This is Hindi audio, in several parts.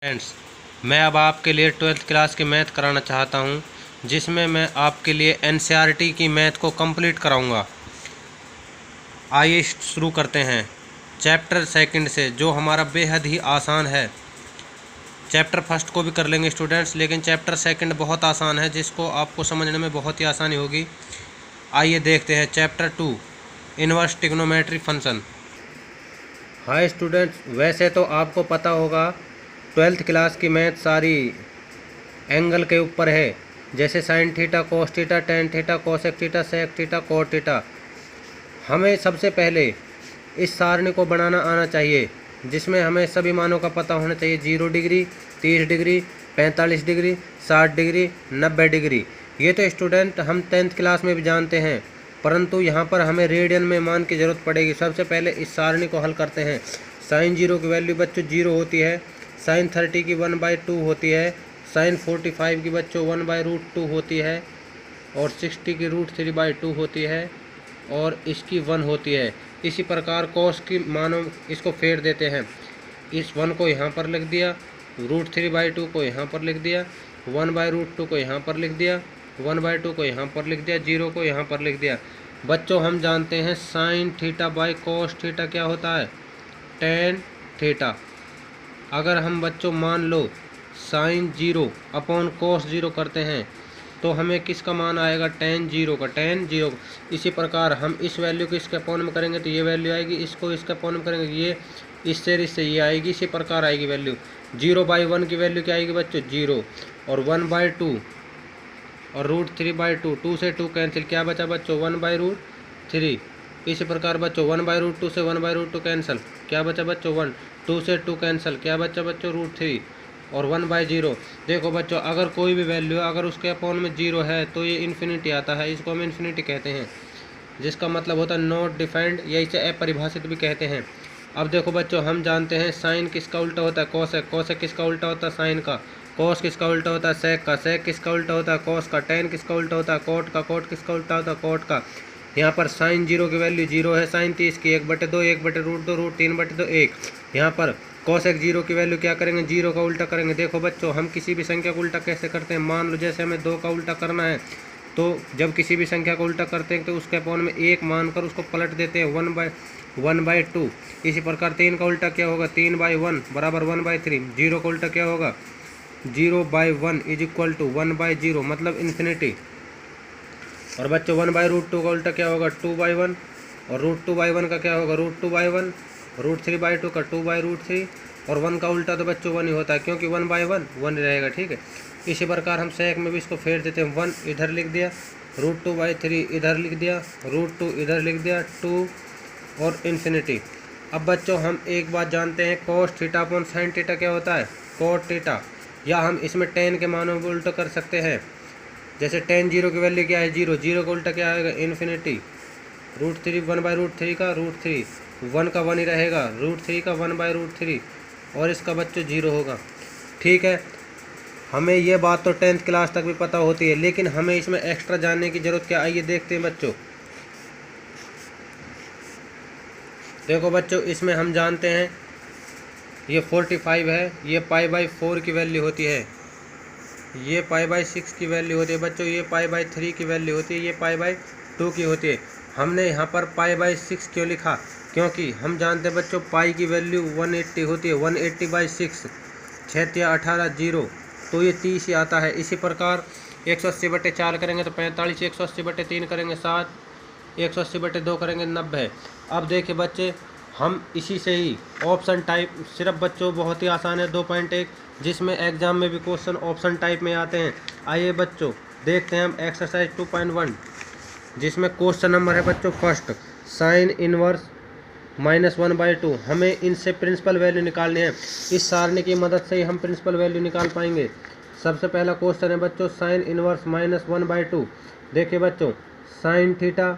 फ्रेंड्स, मैं अब आपके लिए 12th क्लास की मैथ कराना चाहता हूं, जिसमें मैं आपके लिए एनसीईआरटी की मैथ को कंप्लीट कराऊंगा। आइए शुरू करते हैं चैप्टर सेकंड से, जो हमारा बेहद ही आसान है। चैप्टर फर्स्ट को भी कर लेंगे स्टूडेंट्स, लेकिन चैप्टर सेकंड बहुत आसान है, जिसको आपको समझने में बहुत ही आसानी होगी। आइए देखते हैं chapter 2, inverse trigonometry function. Hi students, वैसे तो आपको पता होगा 12th क्लास की मैथ सारी एंगल के ऊपर है, जैसे sine theta, cos theta, tan theta, cosec theta, sec theta, cot theta. हमें सबसे पहले इस सारणी को बनाना आना चाहिए, जिसमें हमें सभी मानों का पता होना चाहिए। 0 degree, 30 degree, 45 degree, 60 degree, 90 degree. ये तो स्टूडेंट हम 10th क्लास में भी जानते हैं, परंतु यहाँ पर हमें रेडियन में मान की ज़रूरत पड़ेगी। सबसे पहले इस सारणी को हल करते हैं। साइन 0 की वैल्यू बच्चों 0 होती है, साइन 30 की 1/2 होती है, साइन 45 की बच्चों 1/√2 होती है, और 60 की √3/2 होती है, और इसकी 1 होती है। इसी प्रकार कोस की मानों इसको फेर देते हैं। इस 1 को यहाँ पर लिख दिया, √3/2 को यहाँ पर लिख दिया, 1/√2 को यहाँ पर लिख दिया, 1/2 को यहाँ पर लिख दिया, 0 को यहाँ पर लिख दिया। बच्चों हम जानते हैं sine theta by cos theta क्या होता है, टेन थीटा। अगर हम बच्चों मान लो साइन 0 अपॉन कोस 0 करते हैं, तो हमें किसका मान आएगा, टेन 0 का, टेन 0। इसी प्रकार हम इस वैल्यू को इसके अपॉन में करेंगे तो ये वैल्यू आएगी, इसको इसके अपॉन में करेंगे ये इससे ये आएगी। इसी प्रकार आएगी वैल्यू। 0/1 की वैल्यू क्या आएगी बच्चों, 0, और 1/2 और √3/2, 2 से 2 कैंसिल, क्या बचा बच्चों, 1/√3। इसी प्रकार बच्चों 1/√2 से 1/√2 कैंसिल, क्या बचा बच्चों 1, 2 से 2 कैंसिल, क्या बचा बच्चों √3, और 1/0। देखो बच्चों, अगर कोई भी वैल्यू अगर उसके अपॉन में 0 है तो ये इन्फिनिटी आता है, इसको हम इन्फिनिटी कहते हैं, जिसका मतलब होता है नॉट डिफाइंड, या इसे अपरिभाषित भी कहते हैं। अब देखो बच्चों, हम जानते हैं साइन किसका उल्टा होता है, कोसेक, कोसेक किसका उल्टा होता है, साइन का, कोस किसका उल्टा होता है, सेक का, सेक किसका उल्टा होता है, कोस का, टेन किसका उल्टा होता है, कोट का, कोट किसका उल्टा होता है, कोट का। यहाँ पर साइन 0 की वैल्यू 0 है, साइन 30 की 1/2, 1/√2, √3/2, 1। यहाँ पर कोसेक 0 की वैल्यू क्या करेंगे, 0 का उल्टा करेंगे। देखो बच्चों, हम किसी भी संख्या को उल्टा कैसे करते हैं, मान लो जैसे हमें 2 का उल्टा करना है, तो जब किसी भी संख्या को उल्टा करते हैं तो उसके अपॉन में 1 मानकर उसको पलट देते हैं, 1/2। इसी प्रकार 3 का उल्टा क्या होगा, 3/1 बराबर 1/3। 0 का उल्टा क्या होगा, 0/1 इज इक्वल टू 1/0, मतलब इन्फिनिटी। और बच्चों 1/√2 का उल्टा क्या होगा, 2/1, और √2/1 का क्या होगा, √2/1, √3/2 का 2/√3, और 1 का उल्टा तो बच्चों 1 ही होता है, क्योंकि 1/1 1 ही रहेगा, ठीक है। इसी प्रकार हम सेक में भी इसको फेर देते हैं। 1 इधर लिख दिया, √2/3 इधर लिख दिया, √2 इधर लिख दिया, 2 और इन्फिनिटी। अब बच्चों हम एक बात जानते हैं, cos theta upon sine theta क्या होता है, कोट थीटा। या हम इसमें टेन के मानों को उल्टा कर सकते हैं, जैसे टेन 0 की वैल्यू क्या है, 0, 0 का उल्टा क्या आएगा, इन्फिनिटी। √3 1/√3 का √3, 1 का 1 ही रहेगा, √3 का 1/√3, और इसका बच्चों 0 होगा, ठीक है। हमें ये बात तो 10th क्लास तक भी पता होती है, लेकिन हमें इसमें एक्स्ट्रा जानने की ज़रूरत क्या, आइए देखते हैं बच्चों। देखो बच्चों, इसमें हम जानते हैं ये 45 है, ये π/4 की वैल्यू होती है, ये π/6 की वैल्यू होती है बच्चों, ये π/3 की वैल्यू होती है, ये π/2 की होती है। हमने यहाँ पर π/6 क्यों लिखा, क्योंकि हम जानते हैं बच्चों पाई की वैल्यू 180 होती है, 180/6, 6 या 18 0, तो ये 30 ही आता है। इसी प्रकार 180/4 करेंगे तो 45, 180/3 करेंगे 7, 180/2 करेंगे 90। अब देखिए बच्चे, हम इसी से ही ऑप्शन टाइप, सिर्फ बच्चों बहुत ही आसान है 2.1, जिसमें एग्जाम में भी क्वेश्चन ऑप्शन टाइप में आते हैं। आइए बच्चों देखते हैं हम एक्सरसाइज 2.1, जिसमें क्वेश्चन नंबर है बच्चों फर्स्ट, साइन इनवर्स -1/2। हमें इनसे प्रिंसिपल वैल्यू निकालनी है, इस सारणी की मदद से ही हम प्रिंसिपल वैल्यू निकाल पाएंगे। सबसे पहला क्वेश्चन है बच्चों साइन इनवर्स -1/2। देखिए बच्चों, sine theta,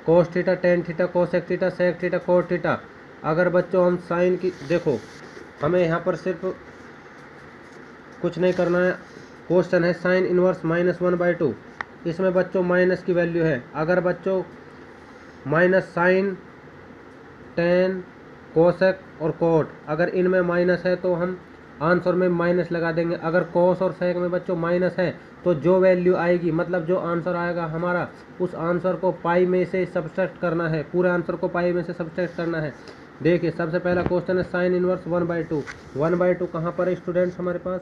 cos theta, tan theta, cosec theta, sec theta, cot theta. अगर बच्चों हम साइन की, देखो हमें यहाँ पर सिर्फ कुछ नहीं करना है, क्वेश्चन है साइन इनवर्स -1/2, इसमें बच्चों माइनस की वैल्यू है। अगर बच्चों माइनस साइन, टेन, कोसेक और कोट, अगर इनमें माइनस है तो हम आंसर में माइनस लगा देंगे। अगर कॉस और सेक में बच्चों माइनस है तो जो वैल्यू आएगी, मतलब जो आंसर आएगा हमारा, उस आंसर को पाई में से सब्सट्रैक्ट करना है, पूरे आंसर को पाई में से सब्सट्रैक्ट करना है। देखिए सबसे पहला क्वेश्चन है साइन इनवर्स 1/2। 1/2 कहाँ पर है स्टूडेंट्स हमारे पास?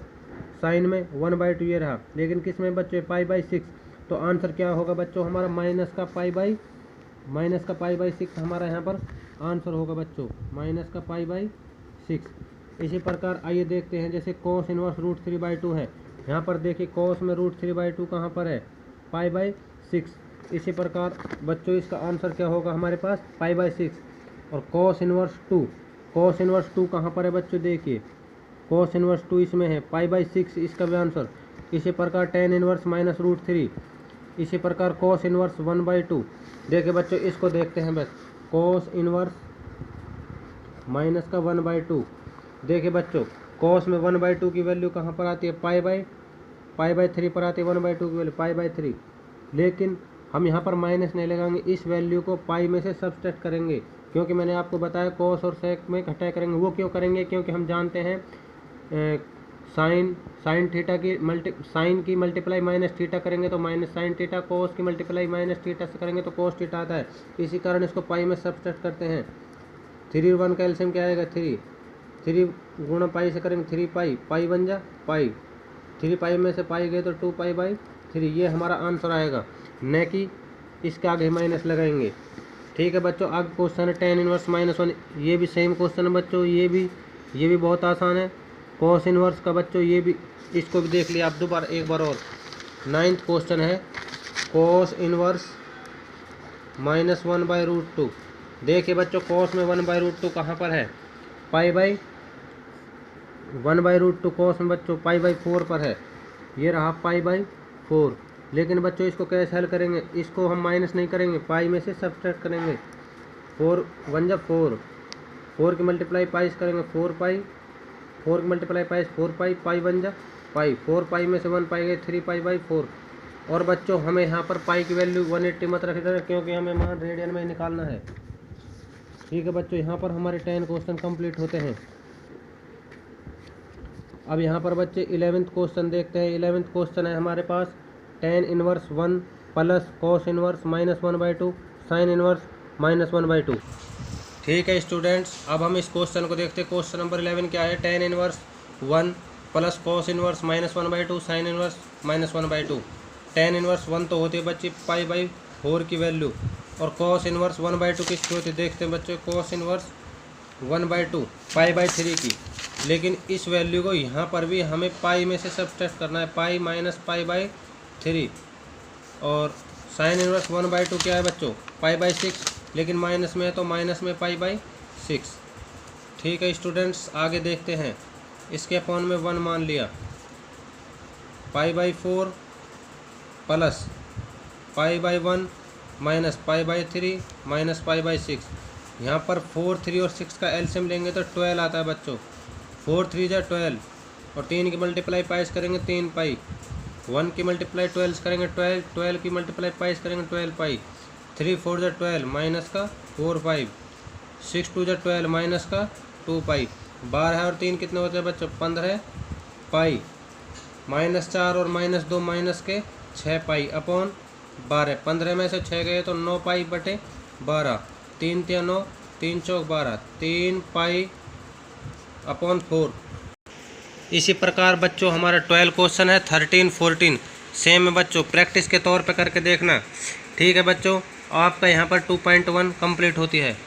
साइन में 1/2 ये रहा, लेकिन किस में बच्चों? π/6। तो आंसर क्या होगा बच्चों हमारा? माइनस का π/6 हमारा यहाँ पर आंसर होगा बच्चों, माइनस का π/6। इसी प्रकार आइए देखते हैं, जैसे cos इनवर्स √3/2 है, यहाँ पर देखिए cos में √3/2 कहाँ पर है? π/6। इसी प्रकार बच्चों इसका आंसर क्या होगा हमारे पास? π/6। और cos इनवर्स 2 कहाँ पर है बच्चों? देखिए cos इनवर्स 2 इसमें है, π/6 इसका भी आंसर। इसी प्रकार tan इनवर्स -√3। इसी प्रकार cos इनवर्स 1/2। देखिए बच्चों इसको देखते हैं बस, cos इनवर्स माइनस का 1/2। देखिए बच्चों cos में 1/2 की वैल्यू कहाँ पर आती है? π/3 पर आती है 1/2 की वैल्यू π/3। लेकिन हम यहाँ पर माइनस नहीं लगाएंगे, इस वैल्यू को पाई में से सब्सट्रैक्ट करेंगे, क्योंकि मैंने आपको बताया cos और sec में घटाया करेंगे। वो क्यों करेंगे? क्योंकि हम जानते हैं साइन थीटा की साइन की मल्टीप्लाई माइनस थीटा करेंगे तो माइनस साइन थीटा, कोस की मल्टीप्लाई माइनस थीटा से करेंगे तो कोस थीटा आता है। इसी कारण इसको पाई में सब्सट्रैक्ट करते हैं। 3 और 1 का एलसीएम क्या आएगा? 3 गुणा पाई से करेंगे 3 पाई बन जा पाई, 3 पाई में से पाई गए तो 2 π/3, ये हमारा आंसर आएगा, न कि इसके आगे माइनस लगाएंगे। ठीक है बच्चों, आगे क्वेश्चन है tan इनवर्स -1। ये भी सेम क्वेश्चन है बच्चों, ये भी बहुत आसान है। cos इनवर्स का बच्चों ये भी, इसको भी देख लिया आप दोबारा एक बार और। 9th क्वेश्चन है cos इनवर्स -1/√2। देखिए बच्चों cos में 1/√2 कहाँ पर है? π/1/√2 cos में बच्चों π/4 पर है, ये रहा π/4। लेकिन बच्चों इसको कैसे हल करेंगे? इसको हम माइनस नहीं करेंगे, पाई में से सब्सट्रैक्ट करेंगे। 4 1 जा 4, 4 की मल्टीप्लाई पाई से करेंगे 4 की मल्टीप्लाई पाई 4 पाई बन जा पाई, 4 पाई में से 1 पाई गए 3 π/4। और बच्चों हमें यहाँ पर पाई की वैल्यू 180 मत रख देना, क्योंकि हमें मान रेडियन में निकालना है। ठीक है बच्चों, यहाँ पर हमारे 10 क्वेश्चन कंप्लीट होते हैं। अब यहाँ पर बच्चे 11th क्वेश्चन देखते हैं। 11th क्वेश्चन है हमारे पास tan inverse 1 plus cos inverse -1/2 sine inverse -1/2। ठीक है स्टूडेंट्स, अब हम इस क्वेश्चन को देखते हैं। क्वेश्चन नंबर 11 क्या है? tan inverse 1 plus cos inverse -1/2 sine inverse -1/2। tan inverse 1 तो होती है बच्चे π/4 की वैल्यू, और cos इनवर्स 1/2 किसकी होती है? देखते हैं बच्चे, cos इनवर्स 1/2 π/3 की। लेकिन इस वैल्यू को यहाँ पर भी हमें पाई में से सब्सट्रैक्ट करना है, पाई माइनस π/3। और साइन इनवर्स 1/2 क्या है बच्चों? π/6, लेकिन माइनस में है तो माइनस में π/6। ठीक है स्टूडेंट्स, आगे देखते हैं। इसके अपॉन में 1 मान लिया, π/4 प्लस π/1 माइनस π/3 माइनस पी/6। यहाँ पर 4, 3 और 6 का एलसीएम लेंगे तो 12 आता है बच्चों। 4 3 जा 12, और 3 की मल्टीप्लाई पाइस करेंगे 3 पाई, 1 की मल्टीप्लाई 12 करेंगे 12, 12 की मल्टीप्लाई पाइस करेंगे 12 पाई, 3 4 जा 12 माइनस का 4 पाई, 6 2 जा 12 माइनस का 2 पाई, 12 और 3 कितने होते हैं बच्चों? 15 पाई, -4 और -2 माइनस के 6 पाई अपॉन 12। 15 में से 6 गए तो 9 पाई बटे 12, 3 3 9, 3 चौक 12, 3 पाई अपॉन 4। इसी प्रकार बच्चों हमारा 12 क्वेश्चन है 13 14 सेम है बच्चों, प्रैक्टिस के तौर पे करके देखना। ठीक है बच्चों, आपका यहाँ पर 2.1 कंप्लीट होती है।